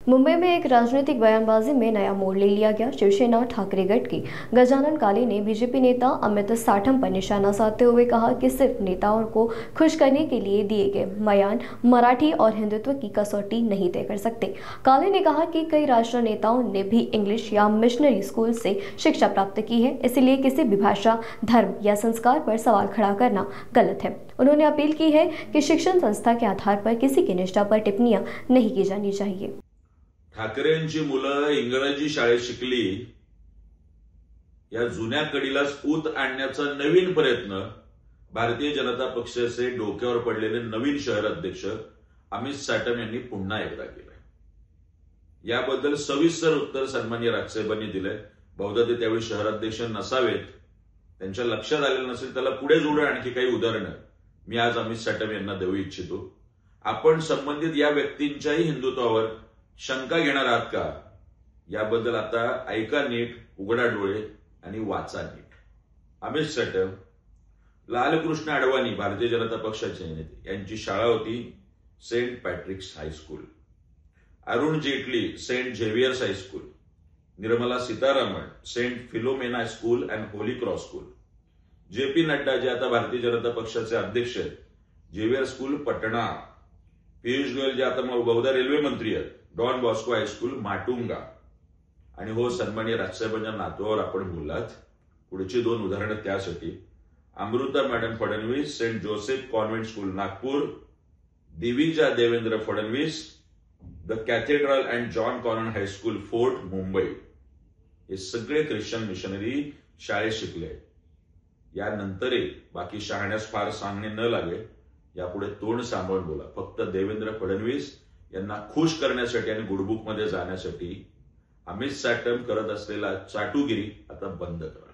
मुंबई में एक राजनीतिक बयानबाजी में नया मोड़ ले लिया गया। शिवसेना ठाकरे गट की गजानन काले ने बीजेपी नेता अमित साठम पर निशाना साधते हुए कहा कि सिर्फ नेताओं को खुश करने के लिए दिए गए बयान मराठी और हिंदुत्व की कसौटी नहीं तय कर सकते। काले ने कहा कि कई राष्ट्र नेताओं ने भी इंग्लिश या मिशनरी स्कूल से शिक्षा प्राप्त की है, इसलिए किसी भी भाषा, धर्म या संस्कार पर सवाल खड़ा करना गलत है। उन्होंने अपील की है कि शिक्षण संस्था के आधार पर किसी की निष्ठा पर टिप्पणियां नहीं की जानी चाहिए। ठाकरेंची मुलं इंग्रजी शाळेत शिकली या जुन्या कडीलाच ऊत आणण्याचा नवीन प्रयत्न भारतीय जनता पक्षाचे डोक्यावर पडलेले नवीन शहर अध्यक्ष अमित साटम यांनी पुन्हा एकदा केलं। याबद्दल सविस्तर उत्तर सन्माननीय राजसाहेबांनी दिलंय। बहुधा ते त्यावेळी शहर अध्यक्ष नसावेत, त्यांच्या लक्षात आलेलं नसेल, त्याला पुढे जोडून आणखी काही उदाहरणं मी आज अमित साटम यांना देऊ इच्छितो। आपण संबंधित या व्यक्तींच्याही हिंदुत्वावर शंका घेणार आहात का, याबद्दल आता ऐका नीट, उघडा डोळे आणि वाचा नीट। अमित साटम, लालकृष्ण अडवाणी भारतीय जनता पक्षाचे नेते यांची शाळा होती Saint Patrick's High School, Arun Jaitley Saint Xavier's High School, Nirmala Sitharaman Saint Philomena School and Holy Cross School, JP Nadda जे आता भारतीय जनता पक्षाचे अध्यक्ष आहेत झेवियर स्कूल पटणा, पियुष गोयल जे आता बहुधा रेल्वे मंत्री आहेत डॉन बॉस्को हायस्कूल माटुंगा, आणि हो सन्माननीय राजसाहेबांच्या नातवावर आपण बोललात, पुढची दोन उदाहरणं त्यासाठी Amruta madam Fadnavis Saint Joseph Convent School Nagpur, Divija Devendra Fadnavis the Cathedral and John Connon High School Fort Mumbai, हे सगळे ख्रिश्चन मिशनरी शाळेत शिकले। यानंतरही बाकी शहाण्यास फार सांगणे न लागे, यापुढे तोंड सांभाळून बोला। फक्त देवेंद्र फडणवीस यांना खुश करण्यासाठी आणि गुडबुक मध्ये जाण्यासाठी अमित साटम करत असलेला चाटुगिरी आता बंद करा।